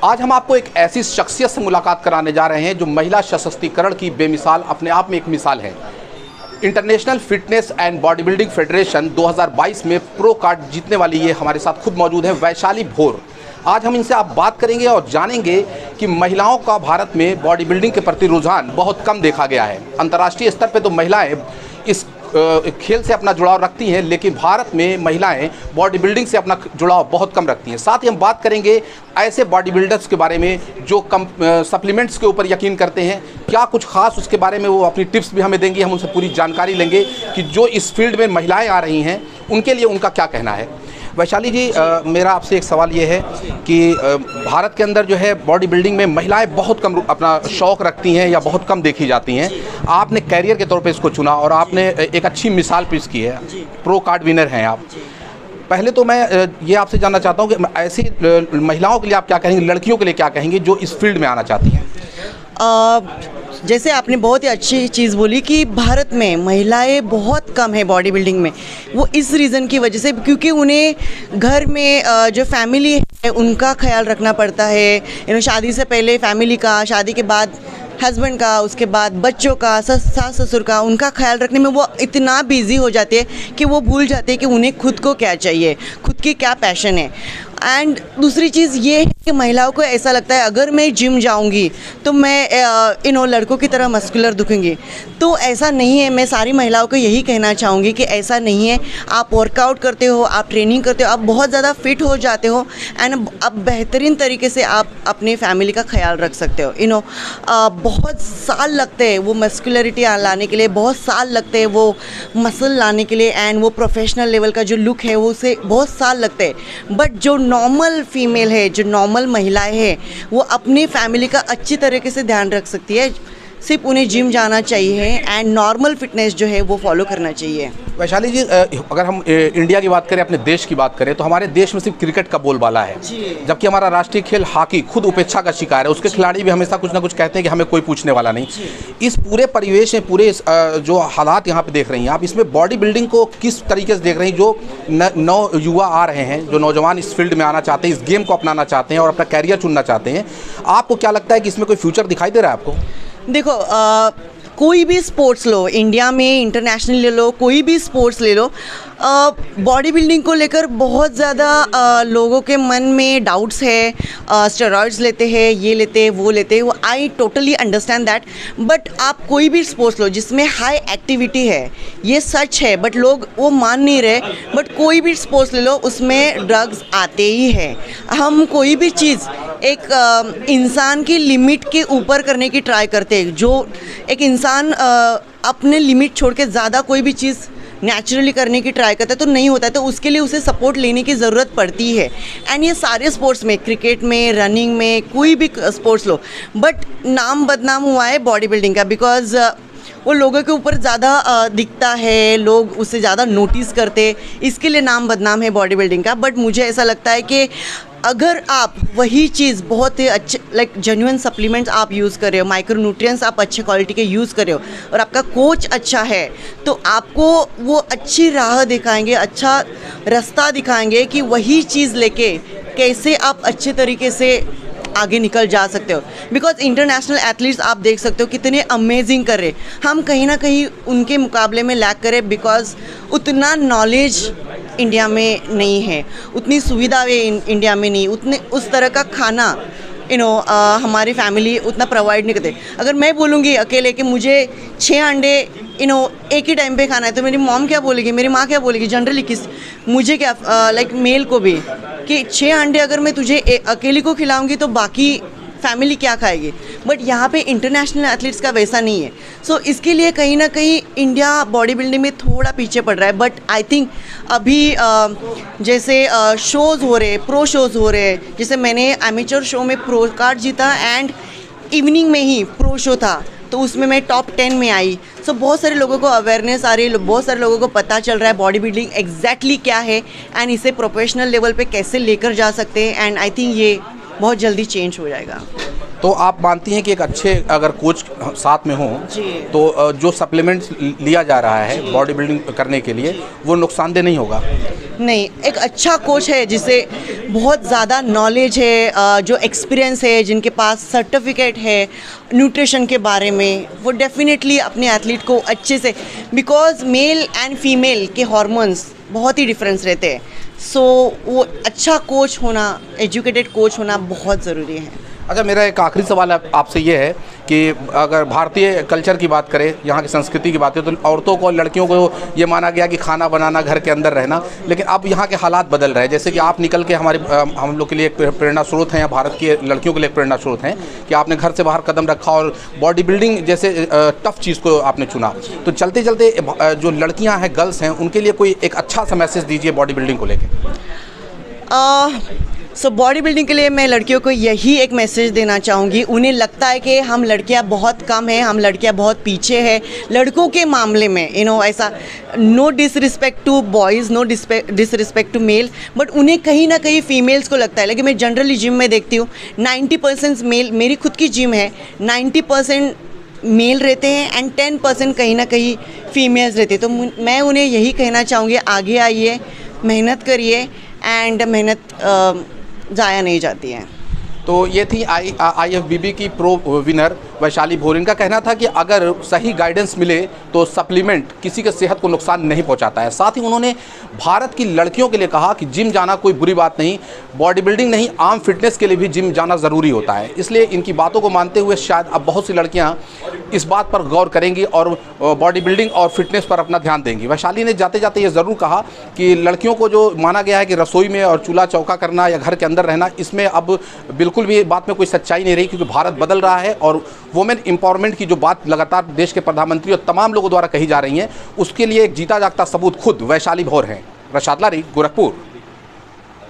आज हम आपको एक ऐसी शख्सियत से मुलाकात कराने जा रहे हैं जो महिला सशक्तिकरण की बेमिसाल, अपने आप में एक मिसाल है। International fitness and body building federation 2022 में प्रो कार्ड जीतने वाली ये हमारे साथ खुद मौजूद है वैशाली भोर। आज हम इनसे आप बात करेंगे और जानेंगे कि महिलाओं का भारत में बॉडी बिल्डिंग के प्रति रुझान बहुत कम देखा गया है। अंतर्राष्ट्रीय स्तर पर तो महिलाएं इस खेल से अपना जुड़ाव रखती हैं, लेकिन भारत में महिलाएं बॉडी बिल्डिंग से अपना जुड़ाव बहुत कम रखती हैं। साथ ही हम बात करेंगे ऐसे बॉडी बिल्डर्स के बारे में जो सप्लीमेंट्स के ऊपर यकीन करते हैं, क्या कुछ खास उसके बारे में वो अपनी टिप्स भी हमें देंगी। हम उनसे पूरी जानकारी लेंगे कि जो इस फील्ड में महिलाएं आ रही हैं उनके लिए उनका क्या कहना है। वैशाली जी, मेरा आपसे एक सवाल ये है कि भारत के अंदर जो है बॉडी बिल्डिंग में महिलाएं बहुत कम अपना शौक़ रखती हैं या बहुत कम देखी जाती हैं। आपने कैरियर के तौर पे इसको चुना और आपने एक अच्छी मिसाल पेश की है, प्रो कार्ड विनर हैं आप। पहले तो मैं ये आपसे जानना चाहता हूँ कि ऐसी महिलाओं के लिए आप क्या कहेंगे, लड़कियों के लिए क्या कहेंगे जो इस फील्ड में आना चाहती हैं। जैसे आपने बहुत ही अच्छी चीज़ बोली कि भारत में महिलाएं बहुत कम है बॉडी बिल्डिंग में। वो इस रीज़न की वजह से क्योंकि उन्हें घर में जो फैमिली है उनका ख्याल रखना पड़ता है। शादी से पहले फैमिली का, शादी के बाद हस्बैंड का, उसके बाद बच्चों का, सास ससुर का, उनका ख्याल रखने में वो इतना बिजी हो जाते हैं कि वो भूल जाते हैं कि उन्हें खुद को क्या चाहिए, खुद की क्या पैशन है। एंड दूसरी चीज़ ये है कि महिलाओं को ऐसा लगता है अगर मैं जिम जाऊंगी तो मैं लड़कों की तरह मस्कुलर दिखूंगी। तो ऐसा नहीं है। मैं सारी महिलाओं को यही कहना चाहूँगी कि ऐसा नहीं है। आप वर्कआउट करते हो, आप ट्रेनिंग करते हो, आप बहुत ज़्यादा फिट हो जाते हो एंड आप बेहतरीन तरीके से आप अपने फैमिली का ख्याल रख सकते हो। बहुत साल लगते हैं वो मस्कुलरिटी लाने के लिए, बहुत साल लगते हैं वो मसल लाने के लिए एंड वो प्रोफेशनल लेवल का जो लुक है वो उसे बहुत साल लगते हैं। बट जो नॉर्मल फीमेल है, जो नॉर्मल महिलाएं हैं, वो अपनी फैमिली का अच्छी तरीके से ध्यान रख सकती है। सिर्फ उन्हें जिम जाना चाहिए एंड नॉर्मल फिटनेस जो है वो फॉलो करना चाहिए। वैशाली जी, अगर हम इंडिया की बात करें, अपने देश की बात करें, तो हमारे देश में सिर्फ क्रिकेट का बोलबाला है, जबकि हमारा राष्ट्रीय खेल हॉकी खुद उपेक्षा का शिकार है। उसके खिलाड़ी भी हमेशा कुछ ना कुछ कहते हैं कि हमें कोई पूछने वाला नहीं। इस पूरे परिवेश में, पूरे जो हालात यहाँ पे देख रही हैं आप, इसमें बॉडी बिल्डिंग को किस तरीके से देख रही हैं? जो नौ युवा आ रहे हैं, जो नौजवान इस फील्ड में आना चाहते हैं, इस गेम को अपनाना चाहते हैं और अपना कैरियर चुनना चाहते हैं, आपको क्या लगता है कि इसमें कोई फ्यूचर दिखाई दे रहा है आपको? देखो, कोई भी स्पोर्ट्स लो, इंडिया में इंटरनेशनल ले लो, कोई भी स्पोर्ट्स ले लो, बॉडी बिल्डिंग को लेकर बहुत ज़्यादा लोगों के मन में डाउट्स है। स्टेरॉइड्स लेते हैं, ये लेते हैं, वो लेते हैं। वो I totally understand that. But आप कोई भी स्पोर्ट्स लो जिसमें हाई एक्टिविटी है, ये सच है, बट लोग वो मान नहीं रहे। बट कोई भी स्पोर्ट्स ले लो, उसमें ड्रग्स आते ही है। हम कोई भी चीज़ एक इंसान की लिमिट के ऊपर करने की ट्राई करते हैं। जो एक इंसान अपने लिमिट छोड़ के ज़्यादा कोई भी चीज़ नेचुरली करने की ट्राई करता है तो नहीं होता है, तो उसके लिए उसे सपोर्ट लेने की ज़रूरत पड़ती है। एंड ये सारे स्पोर्ट्स में, क्रिकेट में, रनिंग में, कोई भी स्पोर्ट्स लो, बट नाम बदनाम हुआ है बॉडी बिल्डिंग का। बिकॉज वो लोगों के ऊपर ज़्यादा दिखता है, लोग उसे ज़्यादा नोटिस करते, इसके लिए नाम बदनाम है बॉडी बिल्डिंग का। बट मुझे ऐसा लगता है कि अगर आप वही चीज़ बहुत ही अच्छे लाइक जेन्युइन सप्लीमेंट्स आप यूज़ कर रहे हो, माइक्रो न्यूट्रिएंट्स आप अच्छे क्वालिटी के यूज़ कर रहे हो और आपका कोच अच्छा है, तो आपको वो अच्छी राह दिखाएंगे, अच्छा रास्ता दिखाएंगे कि वही चीज़ लेके कैसे आप अच्छे तरीके से आगे निकल जा सकते हो। बिकॉज इंटरनेशनल एथलीट्स आप देख सकते हो कितने अमेजिंग कर रहे। हम कहीं ना कहीं उनके मुकाबले में लैक करें बिकॉज उतना नॉलेज इंडिया में नहीं है, उतनी सुविधाएं इंडिया में नहीं, उतने उस तरह का खाना हमारी फैमिली उतना प्रोवाइड नहीं करते। अगर मैं बोलूँगी अकेले कि मुझे 6 अंडे एक ही टाइम पे खाना है, तो मेरी मॉम क्या बोलेगी, मेरी माँ क्या बोलेगी, जनरली किस मुझे क्या लाइक मेल को भी कि 6 अंडे अगर मैं तुझे अकेले को खिलाऊंगी तो बाकी फैमिली क्या खाएगी। बट यहाँ पे इंटरनेशनल एथलीट्स का वैसा नहीं है। सो इसके लिए कहीं ना कहीं इंडिया बॉडी बिल्डिंग में थोड़ा पीछे पड़ रहा है। बट आई थिंक अभी जैसे शोज़ हो रहे, प्रो शोज़ हो रहे, जैसे मैंने एमेचर शो में प्रो कार्ड जीता एंड इवनिंग में ही प्रो शो था, तो उसमें मैं टॉप 10 में आई। सो बहुत सारे लोगों को अवेयरनेस आ रही है, बहुत सारे लोगों को पता चल रहा है बॉडी बिल्डिंग एग्जैक्टली क्या है एंड इसे प्रोफेशनल लेवल पे कैसे लेकर जा सकते हैं। एंड आई थिंक ये बहुत जल्दी चेंज हो जाएगा। तो आप मानती हैं कि एक अच्छे अगर कोच साथ में हो तो जो सप्लीमेंट्स लिया जा रहा है बॉडी बिल्डिंग करने के लिए वो नुकसानदेह नहीं होगा? नहीं, एक अच्छा कोच है जिसे बहुत ज़्यादा नॉलेज है, जो एक्सपीरियंस है, जिनके पास सर्टिफिकेट है न्यूट्रिशन के बारे में, वो डेफिनेटली अपने एथलीट को अच्छे से, बिकॉज मेल एंड फीमेल के हार्मोन्स बहुत ही डिफरेंस रहते हैं, सो वो अच्छा कोच होना, एजुकेटेड कोच होना बहुत ज़रूरी है। अच्छा, मेरा एक आखिरी सवाल आपसे ये है कि अगर भारतीय कल्चर की बात करें, यहाँ की संस्कृति की बात करें, तो औरतों को और लड़कियों को ये माना गया कि खाना बनाना, घर के अंदर रहना, लेकिन अब यहाँ के हालात बदल रहे हैं। जैसे कि आप निकल के हम लोग के लिए एक प्रेरणा स्रोत हैं, या भारत की लड़कियों के लिए एक प्रेरणा स्रोत हैं कि आपने घर से बाहर कदम रखा और बॉडी बिल्डिंग जैसे टफ चीज़ को आपने चुना। तो चलते चलते जो लड़कियाँ हैं, गर्ल्स हैं, उनके लिए कोई एक अच्छा सा मैसेज दीजिए बॉडी बिल्डिंग को लेकर। सो बॉडी बिल्डिंग के लिए मैं लड़कियों को यही एक मैसेज देना चाहूँगी। उन्हें लगता है कि हम लड़कियाँ बहुत कम हैं, हम लड़कियाँ बहुत पीछे हैं लड़कों के मामले में, ऐसा, no disrespect to boys, no disrespect to male, but उन्हें कहीं ना कहीं फीमेल्स को लगता है। लेकिन मैं जनरली जिम में देखती हूँ 90% मेल, मेरी खुद की जिम है, 90% मेल रहते हैं एंड 10% कहीं ना कहीं फीमेल्स रहते हैं। तो मैं उन्हें यही कहना चाहूँगी, आगे आइए, मेहनत करिए, एंड मेहनत ज़ाया नहीं जाती है। तो ये थी IFBB की प्रो विनर वैशाली भोर। इनका कहना था कि अगर सही गाइडेंस मिले तो सप्लीमेंट किसी के सेहत को नुकसान नहीं पहुंचाता है। साथ ही उन्होंने भारत की लड़कियों के लिए कहा कि जिम जाना कोई बुरी बात नहीं, बॉडी बिल्डिंग नहीं, आम फिटनेस के लिए भी जिम जाना ज़रूरी होता है। इसलिए इनकी बातों को मानते हुए शायद अब बहुत सी लड़कियां इस बात पर गौर करेंगी और बॉडी बिल्डिंग और फिटनेस पर अपना ध्यान देंगी। वैशाली ने जाते जाते ये ज़रूर कहा कि लड़कियों को जो माना गया है कि रसोई में और चूल्हा चौका करना या घर के अंदर रहना, इसमें अब बिल्कुल भी बात में कोई सच्चाई नहीं रही, क्योंकि भारत बदल रहा है और वुमेन एम्पावरमेंट की जो बात लगातार देश के प्रधानमंत्री और तमाम लोगों द्वारा कही जा रही है, उसके लिए एक जीता जागता सबूत खुद वैशाली भोर हैं। रशाद लारी, गोरखपुर।